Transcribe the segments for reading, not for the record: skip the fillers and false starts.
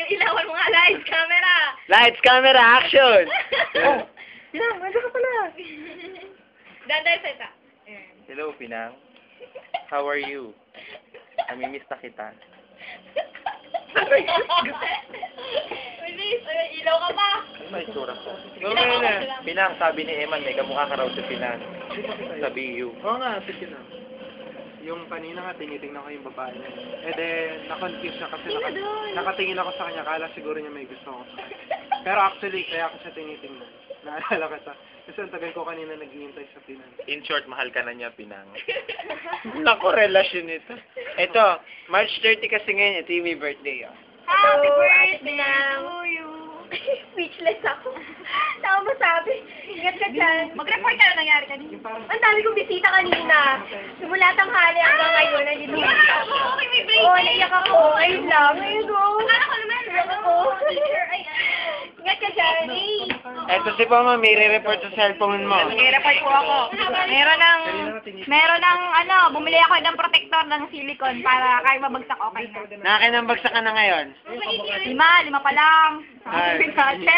Ilawan mo nga, lights, camera! Lights, camera, action! Oh! Pinang, nandiyan ka pala! Dandal sa isa. Hello, Pinang. How are you? Namimiss na kita. Bilis, ilaw ka pa! Ano ba itsura ko? Pinang, sabi ni Eman, may kamukha ka raw sa Pinang. Sabi you. Oo nga, sige na. Yung kanina nga, tinitingnan ko yung babae niya. Eh then, na-confuse siya kasi nakatingin ako sa kanya. Kala siguro niya may gusto ko sa kanya. Pero actually, kaya ako siya tinitingnan. Naalala ka sa... Kasi ang tagal ko kanina naghihintay sa Pinang. In short, mahal ka na niya, Pinang. Naku, relasyon ito. Ito, March 30 kasi ngayon, ito yung may birthday. Oh. Happy birthday to you! Speechless ako. Tama mo sabi. Ingat ka dyan. Mag-report ka na nangyari kanina. Ang dami kong bisita kanina. Simula tanghali hanggang ngayon. Nandito ako. Okay, may break. Oo, naiyak ako. Ayun lang. Ayun ko. Akala ko naman. Naiyak ako. Ingat ka dyan. Ito si Pama, may re-report sa cellphone mo. Mag-report po ako. Meron ng bumili ako ng protector ng silicone para kahit mabagsak okay na. Nakakinambagsak ka na ngayon. 5 pa lang. Ay. Sabi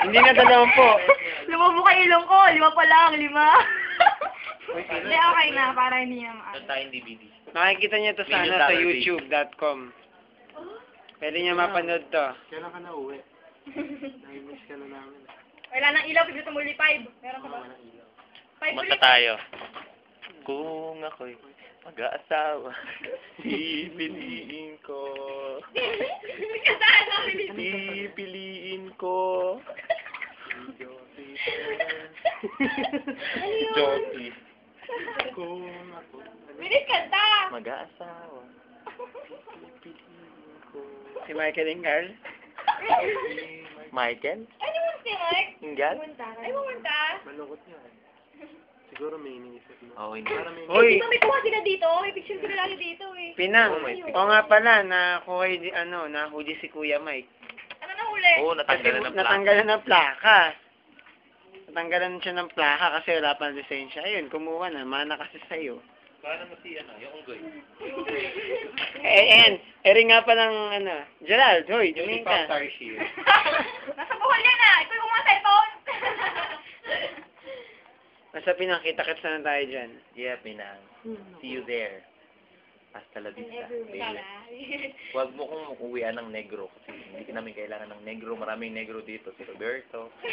Hindi na 20. Lumubo ka ilong ko, 5 pa lang, 5. Hindi, okay na, para hindi na Doon tayong DVD. Makikita niyo to sa, sa youtube.com. Pwede niya mapanood to. Kailan ka na uwi? Nai-miss ka na namin. Wala nang ilaw, pagdating muli 5. Meron ka ba? 5 Kumusta ulit. tayo? Kung ako'y mag-aasawa, pipiliin ko. Kasaan na, Pipiliin ko. Joty. Kung ako... Bilis kanta! Mag-aasawa. Pipiliin ko. Si Michael Ingal. Michael? Ano mo si Mike? Ingal? Ay, pumunta. Malungkot niya eh. Siguro may iniisip mo. Oo, hindi. Para may... Uy, Di ba may kuha sila dito? May picture sila lagi dito eh. Pinang. O nga pala, nahuli si Kuya Mike. Ano na huli? Oo, natanggalan ng plaka. Natanggalan ng plaka. Natanggalan siya ng plaka kasi wala pang lisensya. Ayun, kumuha na. Mana kasi sa'yo. Paano mo si, yung unggoy? Eri nga pa ng, Gerald, hoy, tumingin ka. Starship. Nasa buhol yan ah. Ito yung mga cellphone. Nasa pinakita-kits na tayo dyan. Yeah, Pinang. See you there. Hasta la vista, baby. Huwag mo kong uwian ng negro kasi hindi namin kailangan ng negro. Maraming negro dito. Si Roberto. Si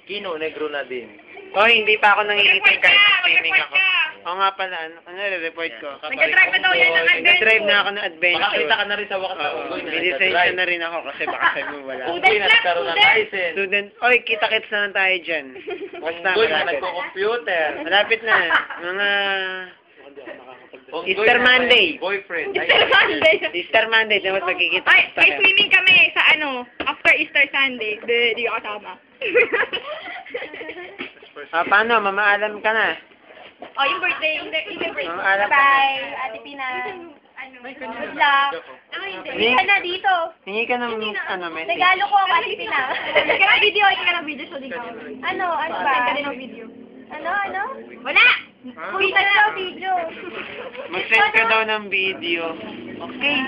Kino, negro na din. Hoy, hindi pa ako nangingitim kahit streaming ako. Mag-report Oo nga pala, re-report ko. Nag-drive na daw yan ng adventure. Nag-drive na ako ng adventure. Makakita ka na rin sa wakas na Oo, unggoy na lisensya na rin ako kasi baka sabi mo wala. Unggoy na nagkaroon ng license. Student, oy, kita-kits na lang tayo dyan. Basta Unggoy na malapit. nagko-computer. Malapit na. Mga Unggoy Easter na Monday. Boyfriend. Easter Sunday. Easter Monday, dapat magkikita Ay, may tayo. swimming kami sa after Easter Sunday. Di ako kasama. Paano? Mamaalam ka na. Oh, yung birthday. Yung birthday. Alam ka na. Bye, Ate Pina. Good luck. Hindi ka na dito. Hingi ka ng, message. Regalo ko ang Ate Pina. Hindi ka ng video. Hindi ka ng video. So, di ka. Ano ba? Send ka din ng video. Ano? Wala! Uwi ka na ng video. Mag-send ka daw ng video. Okay.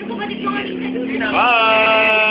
Ano ba dito mga Bye!